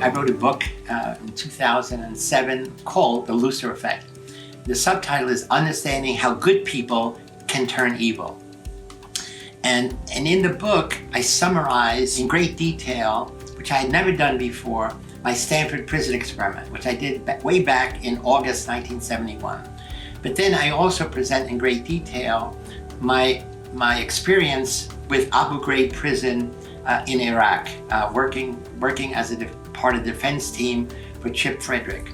I wrote a book in 2007 called The Lucifer Effect. The subtitle is Understanding How Good People Can Turn Evil. And in the book, I summarize in great detail, which I had never done before, my Stanford prison experiment, which I did way back in August 1971. But then I also present in great detail my experience with Abu Ghraib prison in Iraq, working as a part of the defense team for Chip Frederick.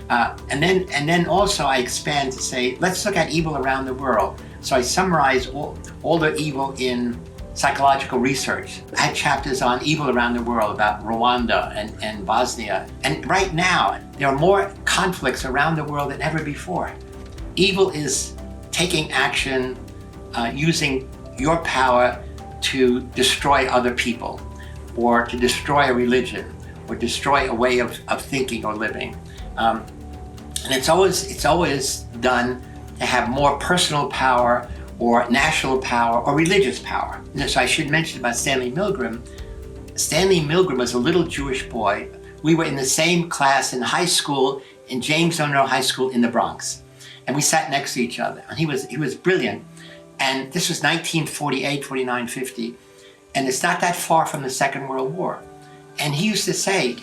And then also I expand to say, let's look at evil around the world. So I summarize all the evil in psychological research. I had chapters on evil around the world about Rwanda and Bosnia. And right now, there are more conflicts around the world than ever before. Evil is taking action, using your power to destroy other people, or to destroy a religion, or destroy a way of thinking or living. And it's always done to have more personal power, or national power, or religious power. And so I should mention about Stanley Milgram. Stanley Milgram was a little Jewish boy. We were in the same class in high school, in James Monroe High School in the Bronx. And we sat next to each other. And he was brilliant. And this was 1948, 49, 50. And it's not that far from the Second World War. And he used to say,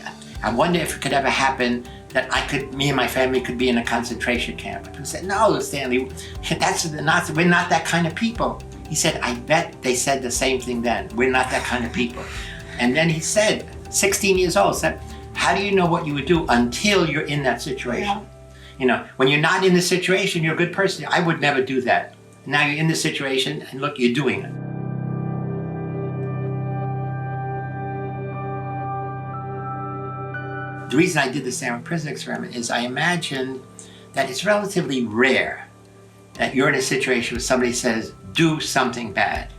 I wonder if it could ever happen that me and my family could be in a concentration camp. I said, no, Stanley, we're not that kind of people. He said, I bet they said the same thing then. We're not that kind of people. And then he said, 16 years old, said, how do you know what you would do until you're in that situation? Yeah. You know, when you're not in the situation, you're a good person. I would never do that. Now you're in the situation and look, you're doing it. The reason I did the Stanford prison experiment is I imagined that it's relatively rare that you're in a situation where somebody says, do something bad.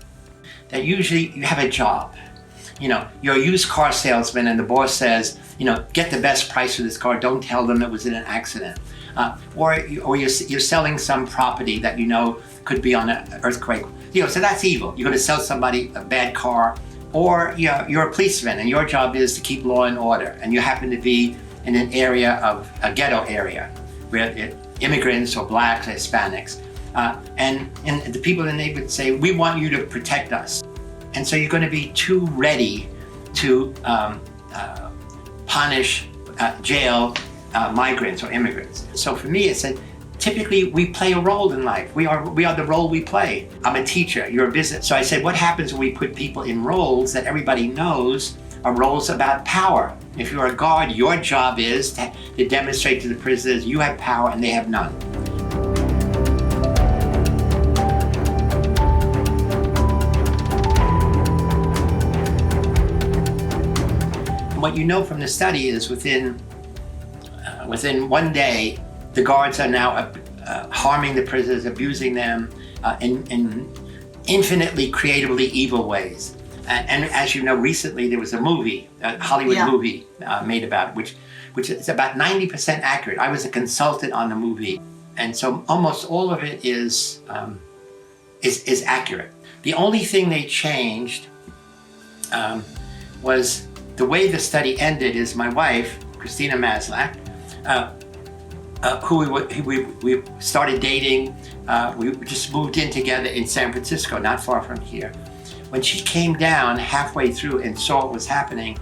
That usually you have a job. You know, you're a used car salesman and the boss says, you know, get the best price for this car, don't tell them it was in an accident. Or you're selling some property that you know could be on an earthquake. You know, so that's evil. You're going to sell somebody a bad car. Or you're a policeman and your job is to keep law and order, and you happen to be in an area of a ghetto area where immigrants or blacks or Hispanics, and the people in the neighborhood say, we want you to protect us. And so you're going to be too ready to punish, jail migrants or immigrants. So for me, it said, typically we play a role in life. We are the role we play. I'm a teacher, you're a business. So I said, what happens when we put people in roles that everybody knows are roles about power? If you're a guard, your job is to demonstrate to the prisoners you have power and they have none. And what you know from the study is within 1 day, the guards are now harming the prisoners, abusing them in infinitely creatively evil ways. And as you know, recently there was a movie, a Hollywood movie made about it, which is about 90% accurate. I was a consultant on the movie, and so almost all of it is accurate. The only thing they changed was the way the study ended. Is my wife, Christina Maslach, who we started dating. We just moved in together in San Francisco, not far from here. When she came down halfway through and saw what was happening,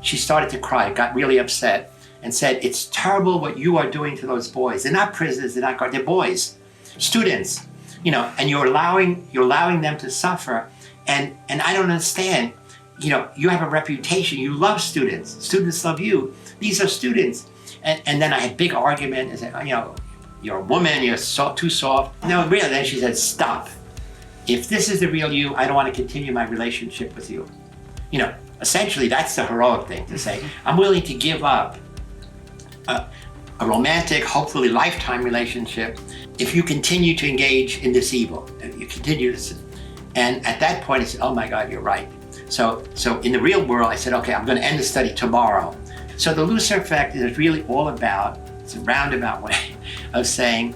she started to cry, got really upset, and said, it's terrible what you are doing to those boys. They're not prisoners, they're not guards, they're boys, students, you know, and you're allowing them to suffer. And I don't understand, you know, you have a reputation, you love students love you, these are students. And then I had a big argument and said, you know, you're a woman, you're too soft. No, really, then she said, stop. If this is the real you, I don't want to continue my relationship with you. You know, essentially that's the heroic thing to say. I'm willing to give up a romantic, hopefully lifetime relationship if you continue to engage in this evil. You continue to, and at that point I said, oh my God, you're right. So in the real world, I said, okay, I'm going to end the study tomorrow. So the Lucifer Effect is really all about, it's a roundabout way of saying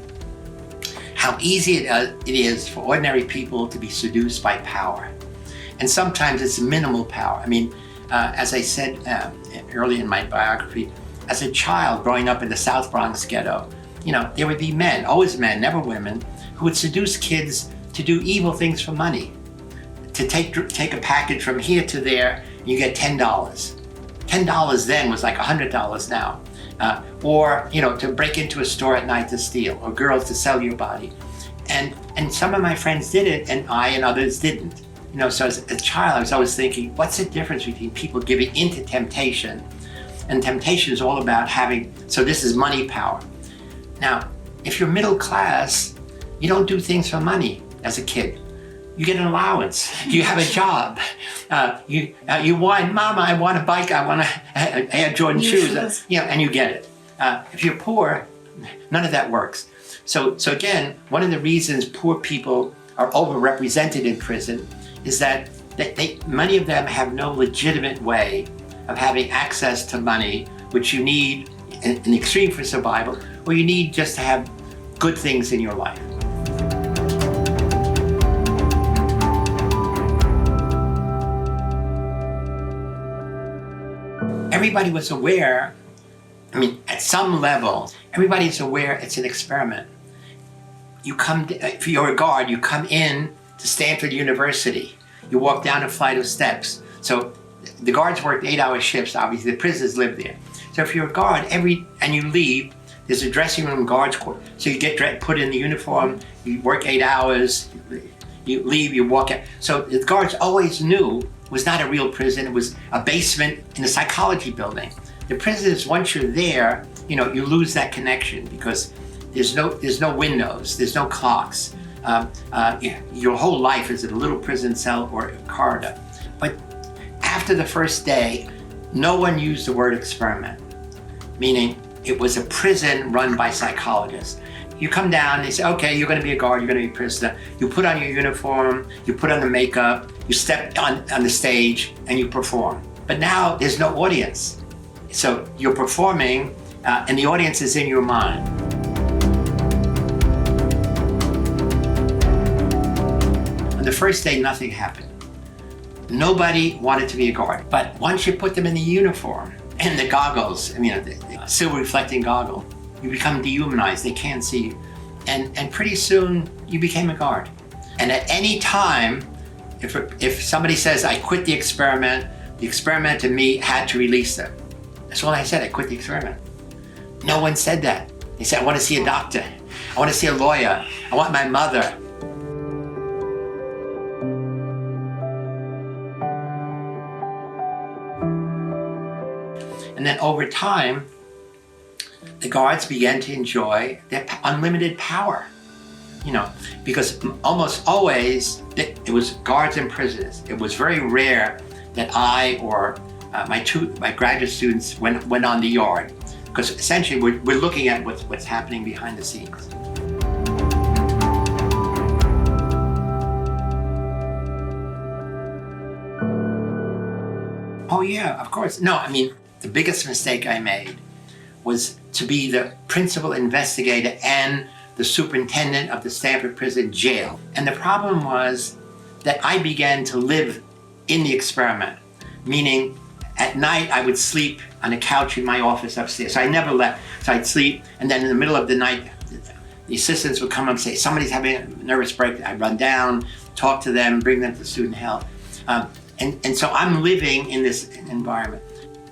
how easy it is for ordinary people to be seduced by power. And sometimes it's minimal power. I mean, as I said early in my biography, as a child growing up in the South Bronx ghetto, there would be men, always men, never women, who would seduce kids to do evil things for money. To take a package from here to there, you get $10. $10 then was like $100 now. Or to break into a store at night to steal, or girls to sell your body. And some of my friends did it, and I and others didn't. So as a child, I was always thinking, what's the difference between people giving into temptation? And temptation is all about so this is money power. Now, if you're middle class, you don't do things for money as a kid. You get an allowance, you have a job, you whine, Mama, I want a bike, I want Air Jordan shoes, and you get it. If you're poor, none of that works. So again, one of the reasons poor people are overrepresented in prison is that many of them have no legitimate way of having access to money, which you need in the extreme for survival, or you need just to have good things in your life. Everybody was aware, at some level, everybody's aware it's an experiment. If you're a guard, you come in to Stanford University. You walk down a flight of steps. So the guards worked 8-hour shifts, obviously the prisoners live there. So if you're a guard, and you leave, there's a dressing room guards court. So you get put in the uniform, you work 8 hours, you leave, you walk out. So the guards always knew it was not a real prison, it was a basement in a psychology building. The prisons, once you're there, you lose that connection because there's no windows, there's no clocks. Your whole life is in a little prison cell or a corridor. But after the first day, no one used the word experiment, meaning it was a prison run by psychologists. You come down, they say, okay, you're gonna be a guard, you're gonna be a prisoner. You put on your uniform, you put on the makeup, you step on the stage and you perform. But now there's no audience. So you're performing and the audience is in your mind. On the first day, nothing happened. Nobody wanted to be a guard. But once you put them in the uniform and the goggles, the silver reflecting goggle, you become dehumanized, they can't see you. And pretty soon you became a guard. And at any time, if somebody says, I quit the experiment to me had to release them. That's all I said, I quit the experiment. No one said that. They said, I want to see a doctor. I want to see a lawyer. I want my mother. And then over time, the guards began to enjoy their unlimited power. Because almost always it was guards and prisoners. It was very rare that I or my graduate students went on the yard, because essentially we're looking at what's happening behind the scenes. Oh yeah, of course. No, the biggest mistake I made was to be the principal investigator and the superintendent of the Stanford prison jail. And the problem was that I began to live in the experiment, meaning at night I would sleep on a couch in my office upstairs. So I never left. So I'd sleep, and then in the middle of the night, the assistants would come up and say, somebody's having a nervous breakdown. I'd run down, talk to them, bring them to student health. And so I'm living in this environment.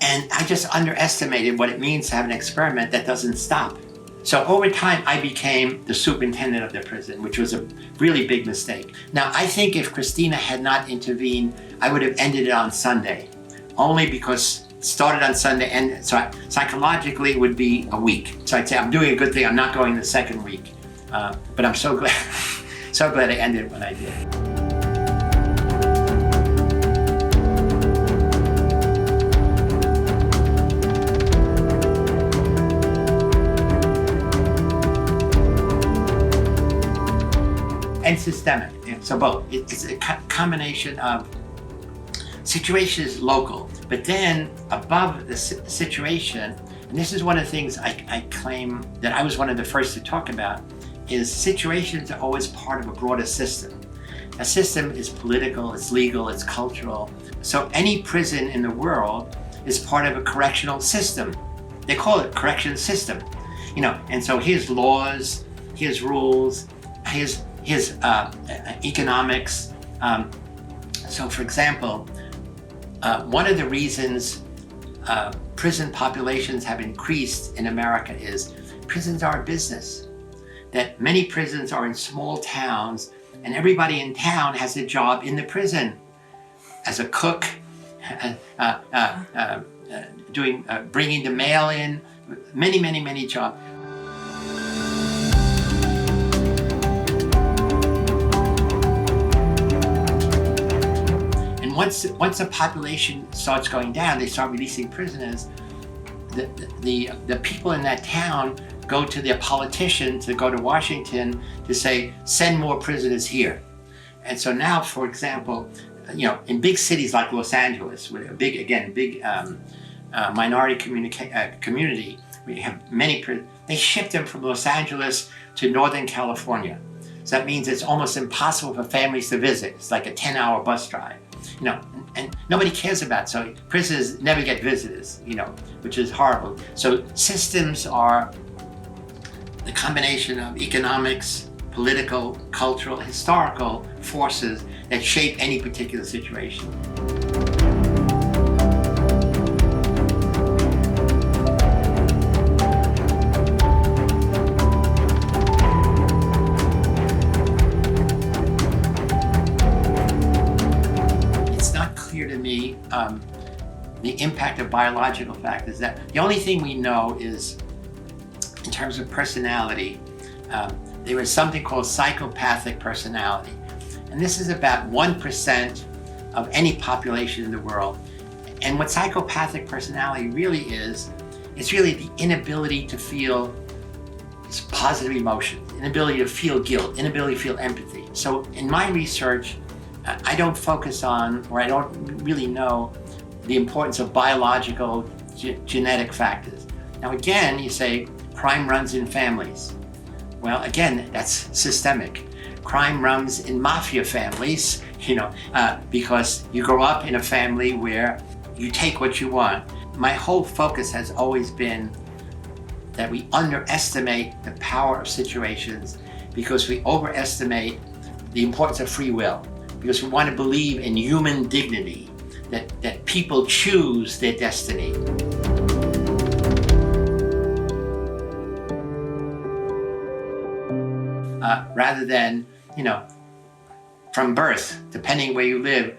And I just underestimated what it means to have an experiment that doesn't stop. So over time, I became the superintendent of the prison, which was a really big mistake. Now, I think if Christina had not intervened, I would have ended it on Sunday, only because it started on Sunday, and so psychologically it would be a week. So I'd say, I'm doing a good thing, I'm not going the second week. But I'm so glad, so glad I ended it when I did. And systemic, so both. It's a combination of situation is local, but then above the situation, and this is one of the things I claim that I was one of the first to talk about, is situations are always part of a broader system. A system is political, it's legal, it's cultural. So any prison in the world is part of a correctional system. They call it correction system. And so here's laws, here's rules, here's economics. So for example, one of the reasons prison populations have increased in America is prisons are a business. That many prisons are in small towns, and everybody in town has a job in the prison as a cook, bringing the mail in, many jobs. And once the population starts going down, they start releasing prisoners. The people in that town go to their politician, to go to Washington, to say, send more prisoners here. And so now, for example, in big cities like Los Angeles, with a big minority community, we have many prisoners. They ship them from Los Angeles to Northern California. So that means it's almost impossible for families to visit. It's like a 10-hour bus drive. And nobody cares about it. So prisoners never get visitors, which is horrible. So systems are the combination of economics, political, cultural, historical forces that shape any particular situation. It's not clear to me the impact of biological factors. That the only thing we know is, in terms of personality, there is something called psychopathic personality. And this is about 1% of any population in the world. And what psychopathic personality really is, it's really the inability to feel positive emotions, inability to feel guilt, inability to feel empathy. So in my research, I don't focus on, or I don't really know the importance of biological genetic factors. Now again, you say, crime runs in families. Well, again, that's systemic. Crime runs in mafia families, because you grow up in a family where you take what you want. My whole focus has always been that we underestimate the power of situations because we overestimate the importance of free will, because we want to believe in human dignity, that people choose their destiny. Rather than, from birth, depending where you live.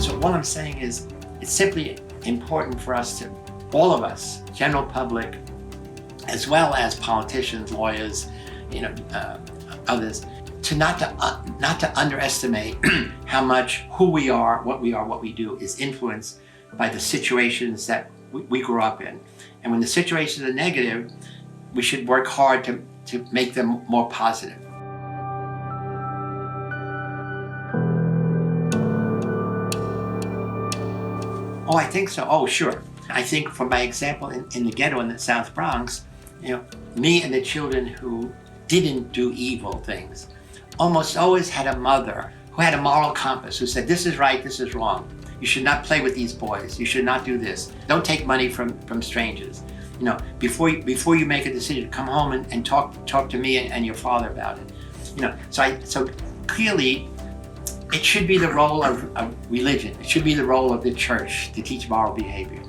So what I'm saying is, it's simply important for us to, all of us, general public, as well as politicians, lawyers, others, to not to underestimate how much who we are, what we do is influenced by the situations that we grew up in. And when the situations are negative, we should work hard to make them more positive. Oh, I think so. Oh, sure. I think from my example in the ghetto in the South Bronx, me and the children who didn't do evil things almost always had a mother who had a moral compass, who said, this is right, this is wrong. You should not play with these boys. You should not do this. Don't take money from strangers. Before you make a decision, come home and talk to me and your father about it. So clearly, it should be the role of religion. It should be the role of the church to teach moral behavior.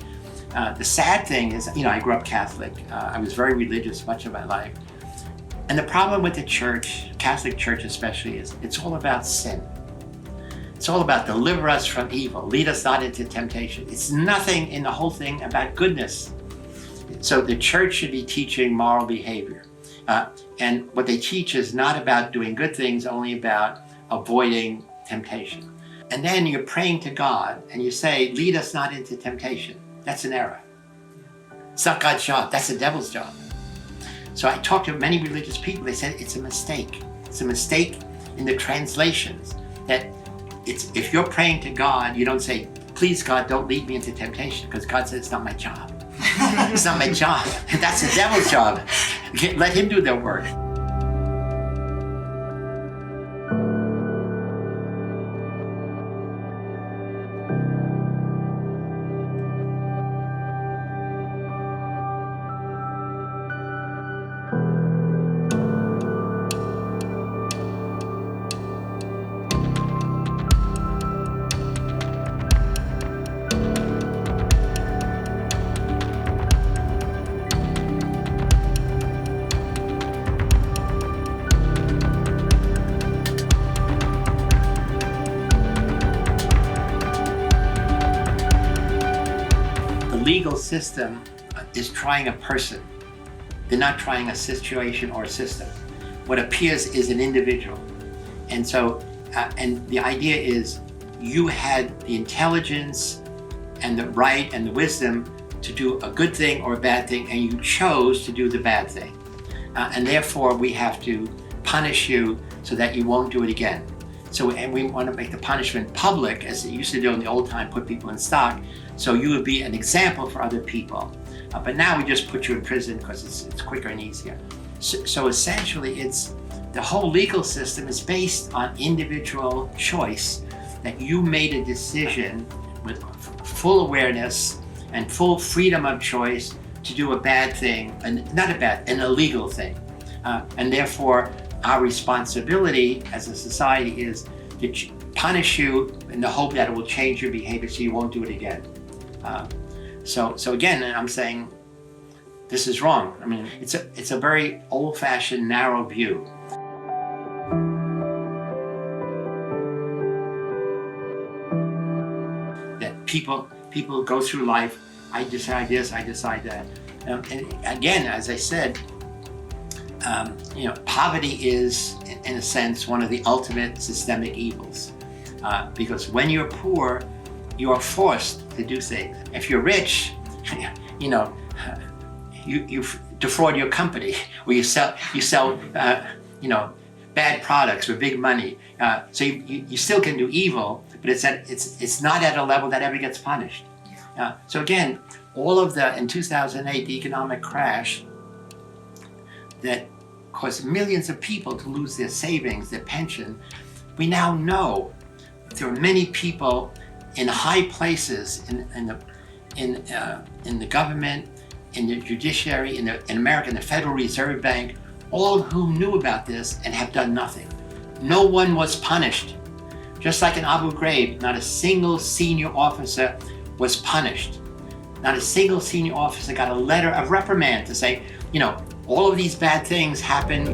The sad thing is, I grew up Catholic. I was very religious much of my life. And the problem with the church, Catholic Church especially, is it's all about sin. It's all about deliver us from evil, lead us not into temptation. It's nothing in the whole thing about goodness. So the church should be teaching moral behavior. And what they teach is not about doing good things, only about avoiding temptation. And then you're praying to God and you say, lead us not into temptation. That's an error. It's not God's job, that's the devil's job. So I talked to many religious people, they said it's a mistake. It's a mistake in the translations, that if you're praying to God, you don't say, please God, don't lead me into temptation, because God said it's not my job. It's not my job. That's the devil's job. Let him do their work. Legal system is trying a person. They're not trying a situation or a system. What appears is an individual. And so, and the idea is you had the intelligence and the right and the wisdom to do a good thing or a bad thing, and you chose to do the bad thing. And therefore we have to punish you so that you won't do it again. So, and we want to make the punishment public, as it used to do in the old time, put people in stock, so you would be an example for other people. But now we just put you in prison because it's quicker and easier. So essentially, it's the whole legal system is based on individual choice, that you made a decision with full awareness and full freedom of choice to do a bad thing, and not a bad, an illegal thing. And therefore, our responsibility as a society is to punish you in the hope that it will change your behavior so you won't do it again. So again, I'm saying this is wrong. I mean, it's a very old-fashioned, narrow view. That people go through life, I decide this, I decide that. And again, as I said, poverty is, in a sense, one of the ultimate systemic evils. Because when you're poor, you are forced to do things. If you're rich, you defraud your company, or you sell bad products for big money. So you still can do evil, but it's not at a level that ever gets punished. So again, all of in 2008, the economic crash that caused millions of people to lose their savings, their pension, we now know there are many people in high places in the government, in the judiciary, in America, in the Federal Reserve Bank, all of whom knew about this and have done nothing. No one was punished. Just like in Abu Ghraib, not a single senior officer was punished. Not a single senior officer got a letter of reprimand to say, all of these bad things happen.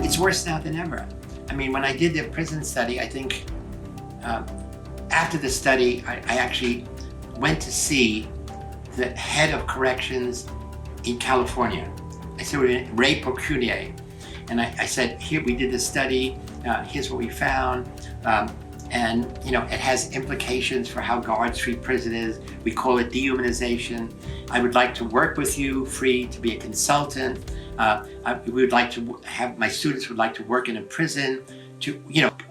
It's worse now than ever. I mean, when I did the prison study, I think after the study, I actually went to see the head of corrections in California. I said, Ray Procunier. And I said, here, we did this study, here's what we found. And it has implications for how guards treat prisoners. We call it dehumanization. I would like to work with you, free to be a consultant. We would like to have, my students would like to work in a prison to,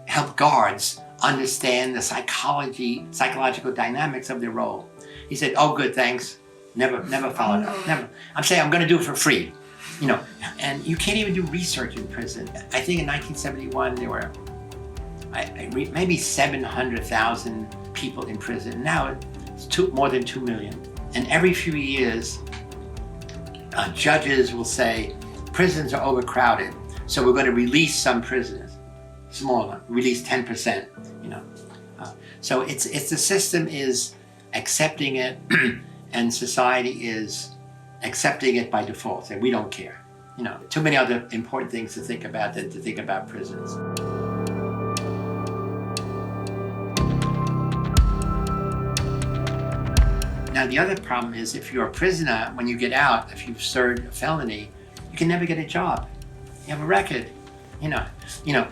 help guards understand the psychological dynamics of their role. He said, oh, good, thanks. Never followed up, never. I'm saying I'm gonna do it for free, and you can't even do research in prison. I think in 1971, there were maybe 700,000 people in prison. Now it's more than 2 million. And every few years, judges will say, prisons are overcrowded, so we're going to release some prisoners, smaller, release 10%. So it's the system is accepting it, and society is accepting it by default. Say we don't care. Too many other important things to think about than to think about prisons. Now the other problem is if you're a prisoner, when you get out, if you've served a felony, you can never get a job. You have a record,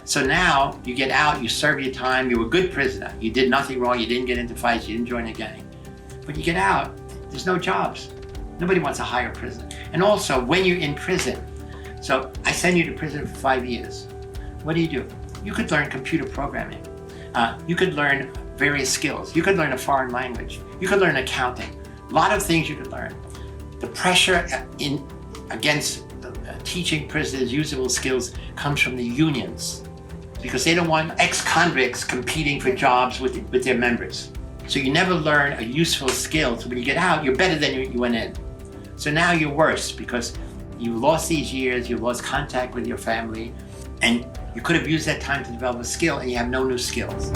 So now you get out, you serve your time, you're a good prisoner. You did nothing wrong, you didn't get into fights, you didn't join a gang. But you get out, there's no jobs. Nobody wants to hire a prisoner. And also when you're in prison, so I send you to prison for 5 years. what do? You could learn computer programming. You could learn various skills. You could learn a foreign language. You could learn accounting. A lot of things you could learn. The pressure against teaching prisoners usable skills comes from the unions, because they don't want ex-convicts competing for jobs with their members. So you never learn a useful skill, so when you get out, you're better than you went in. So now you're worse because you lost these years, you lost contact with your family, and you could have used that time to develop a skill, and you have no new skills.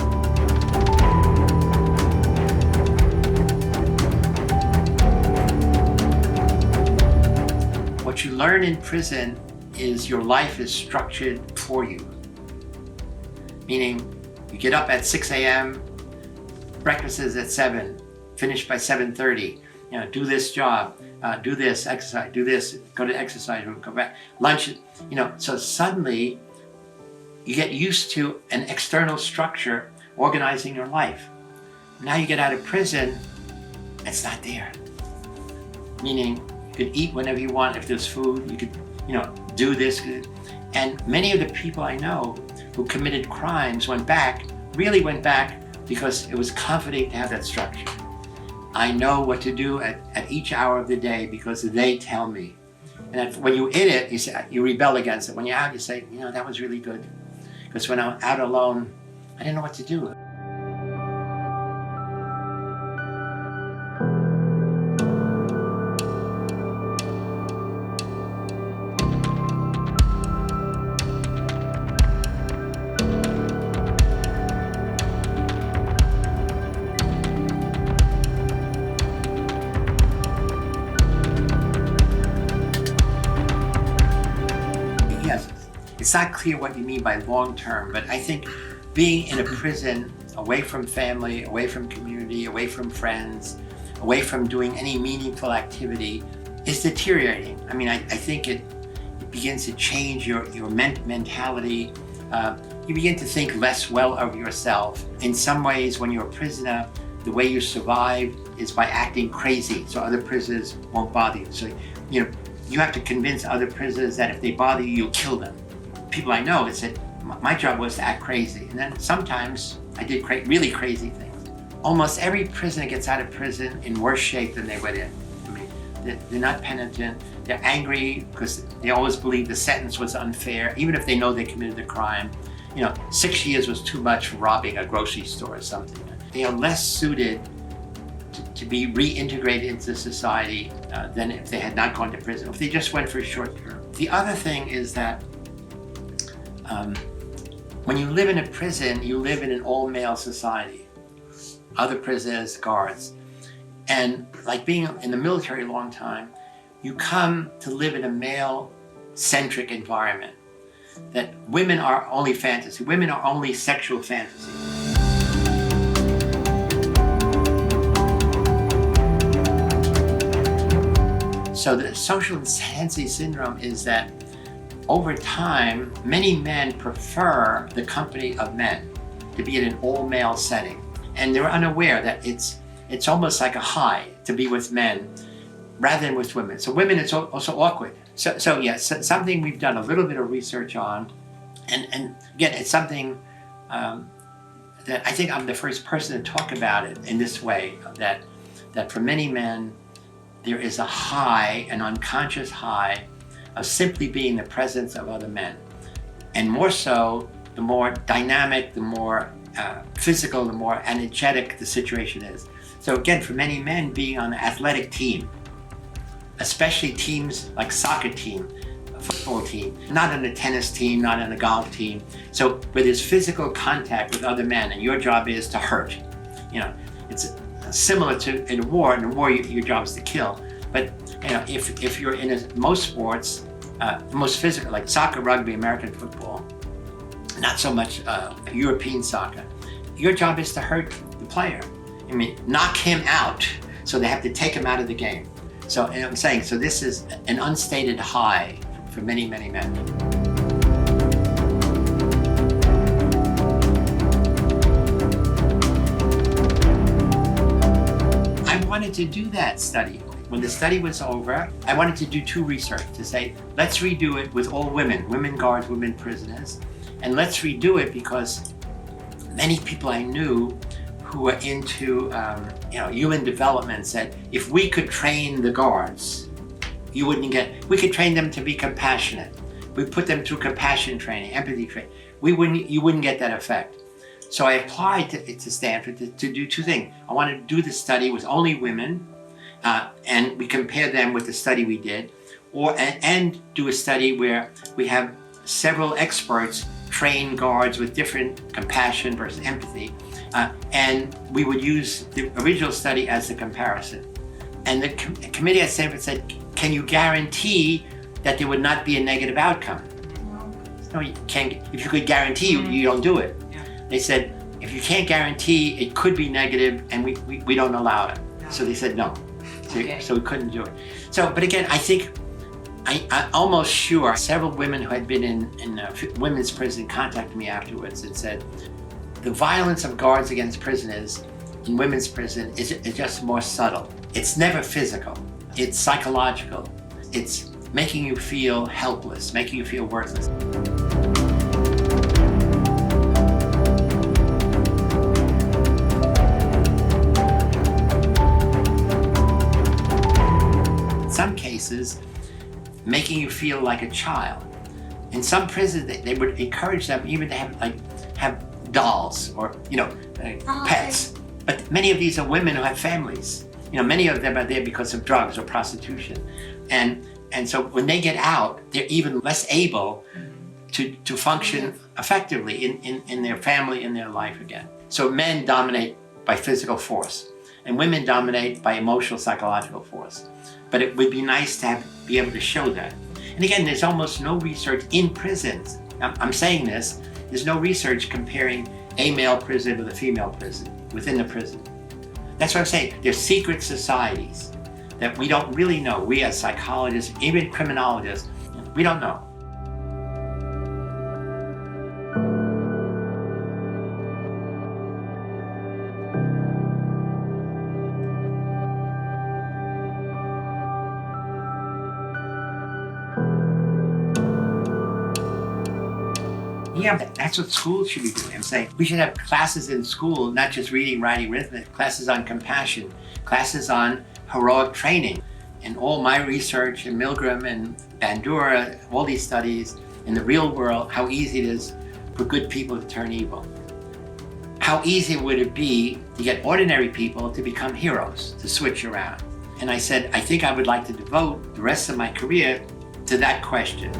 What you learn in prison is your life is structured for you. Meaning, you get up at 6 a.m., breakfast is at 7, finish by 7:30. Do this job, do this, exercise, do this, go to exercise room, come back, lunch. So suddenly you get used to an external structure organizing your life. Now you get out of prison, it's not there. Meaning, you could eat whenever you want. If there's food, you could, do this. And many of the people I know who committed crimes really went back because it was comforting to have that structure. I know what to do at each hour of the day because they tell me. And when you're in it, you rebel against it. When you're out, you say, that was really good. Because when I'm out alone, I didn't know what to do. It's not clear what you mean by long term, but I think being in a prison, away from family, away from community, away from friends, away from doing any meaningful activity is deteriorating. I think it begins to change your mentality. You begin to think less well of yourself. In some ways, when you're a prisoner, the way you survive is by acting crazy, so other prisoners won't bother you. So, you have to convince other prisoners that if they bother you, you'll kill them. People I know, it's that my job was to act crazy. And then sometimes I did really crazy things. Almost every prisoner gets out of prison in worse shape than they went in. They're not penitent. They're angry because they always believe the sentence was unfair, even if they know they committed the crime. 6 years was too much for robbing a grocery store or something. They are less suited to be reintegrated into society than if they had not gone to prison, if they just went for a short term. The other thing is that when you live in a prison, you live in an all-male society. Other prisoners, guards. And like being in the military a long time, you come to live in a male-centric environment. That women are only fantasy. Women are only sexual fantasy. So the social insanity syndrome is that over time, many men prefer the company of men to be in an all-male setting. And they're unaware that it's almost like a high to be with men rather than with women. So women, it's also awkward. So yes, something we've done a little bit of research on. And again, it's something that I think I'm the first person to talk about it in this way, that for many men, there is a high, an unconscious high, of simply being in the presence of other men. And more so, the more dynamic, the more physical, the more energetic the situation is. So again, for many men, being on an athletic team, especially teams like soccer team, a football team, not on a tennis team, not on a golf team. So where there's physical contact with other men and your job is to hurt. It's similar to in a war. In a war, your job is to kill. But if you're in most sports, most physical, like soccer, rugby, American football, not so much European soccer, your job is to hurt the player. Knock him out, so they have to take him out of the game. So I'm saying, so this is an unstated high for many, many men. I wanted to do that study. When the study was over, I wanted to do two research to say, let's redo it with all women guards, women prisoners, And let's redo it, because many people I knew who were into human development said, if we could train the guards, we could train them to be compassionate. We put them through compassion training, empathy training. You wouldn't get that effect. So I applied to Stanford to do two things. I wanted to do the study with only women, and we compared them with the study we did, and do a study where we have several experts train guards with different compassion versus empathy, and we would use the original study as the comparison. And the committee at Stanford said, can you guarantee that there would not be a negative outcome? No, you can't. If you could guarantee, you don't do it. Yeah. They said, if you can't guarantee, it could be negative, and we don't allow it. No. So they said no. So we couldn't do it. So, but again, I think, I'm almost sure several women who had been in women's prison contacted me afterwards and said, the violence of guards against prisoners in women's prison is just more subtle. It's never physical. It's psychological. It's making you feel helpless, making you feel worthless. In some cases, making you feel like a child. In some prisons, they would encourage them even to have dolls or pets. But many of these are women who have families. Many of them are there because of drugs or prostitution, and so when they get out, they're even less able to function effectively in their family, in their life again. So men dominate by physical force, and women dominate by emotional, psychological force. But it would be nice to be able to show that. And again, there's almost no research in prisons. I'm saying this, there's no research comparing a male prison with a female prison within the prison. That's what I'm saying. There's secret societies that we don't really know. We as psychologists, even criminologists, we don't know. Yeah, that's what schools should be doing. I'm saying we should have classes in school, not just reading, writing, arithmetic, classes on compassion, classes on heroic training. And all my research in Milgram and Bandura, all these studies in the real world, how easy it is for good people to turn evil. How easy would it be to get ordinary people to become heroes, to switch around? And I said, I think I would like to devote the rest of my career to that question.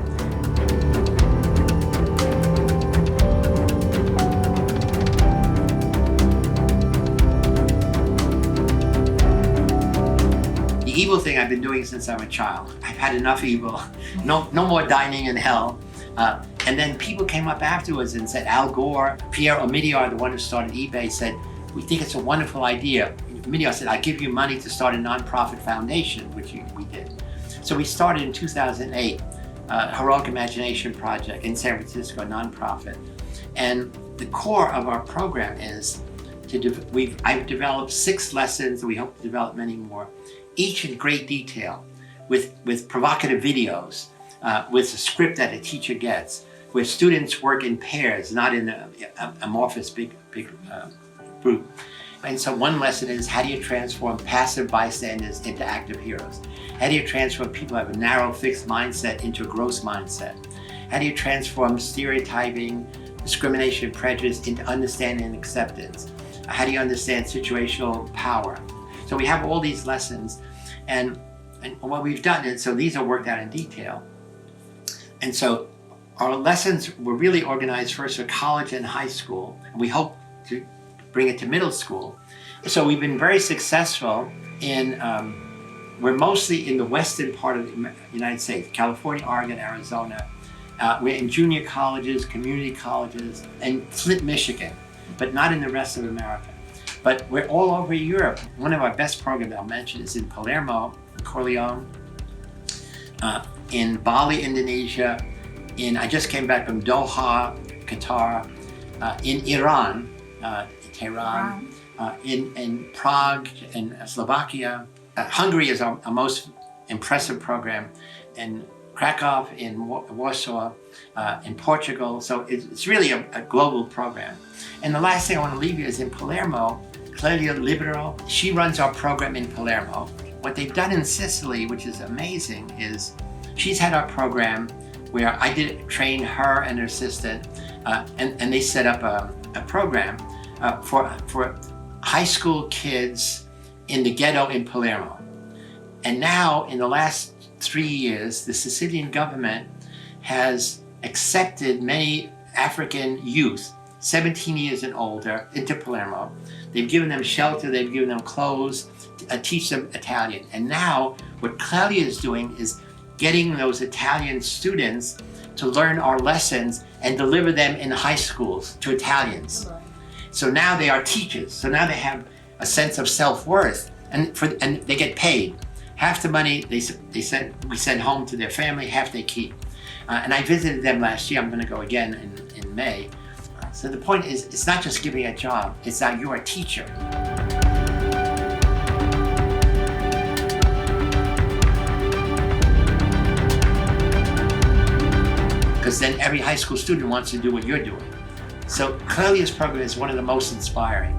The evil thing I've been doing since I'm a child. I've had enough evil. No more dining in hell. And then people came up afterwards and said, Al Gore, Pierre Omidyar, the one who started eBay, said, we think it's a wonderful idea. Omidyar said, I'll give you money to start a nonprofit foundation, which we did. So we started in 2008, Heroic Imagination Project in San Francisco, a nonprofit. And the core of our program is, I've developed 6 lessons, and we hope to develop many more, each in great detail, with provocative videos, with a script that a teacher gets, where students work in pairs, not in an amorphous big group. And so one lesson is, how do you transform passive bystanders into active heroes? How do you transform people who have a narrow, fixed mindset into a growth mindset? How do you transform stereotyping, discrimination, prejudice into understanding and acceptance? How do you understand situational power? So we have all these lessons, and what we've done is, so these are worked out in detail. And so our lessons were really organized first for college and high school, and we hope to bring it to middle school. So we've been very successful in, we're mostly in the western part of the United States, California, Oregon, Arizona. We're in junior colleges, community colleges, and Flint, Michigan, but not in the rest of America. But we're all over Europe. One of our best programs I'll mention is in Palermo, Corleone, in Bali, Indonesia, I just came back from Doha, Qatar, in Iran, Tehran, in Prague, and Slovakia. Hungary is our most impressive program, and Krakow, in Warsaw, in Portugal. So it's really a global program. And the last thing I want to leave you is in Palermo, Claudia Libero, she runs our program in Palermo. What they've done in Sicily, which is amazing, is she's had our program where I did train her and her assistant, and they set up a program for high school kids in the ghetto in Palermo. And now, in the last 3 years, the Sicilian government has accepted many African youth, 17 years and older, into Palermo. They've given them shelter, they've given them clothes, teach them Italian. And now, what Claudia is doing is getting those Italian students to learn our lessons and deliver them in high schools to Italians. So now they are teachers. So now they have a sense of self-worth, and they get paid. Half the money we send home to their family, half they keep. And I visited them last year. I'm going to go again in May. So the point is, it's not just giving a job, it's that you're a teacher. Because then every high school student wants to do what you're doing. So Claudia's program is one of the most inspiring.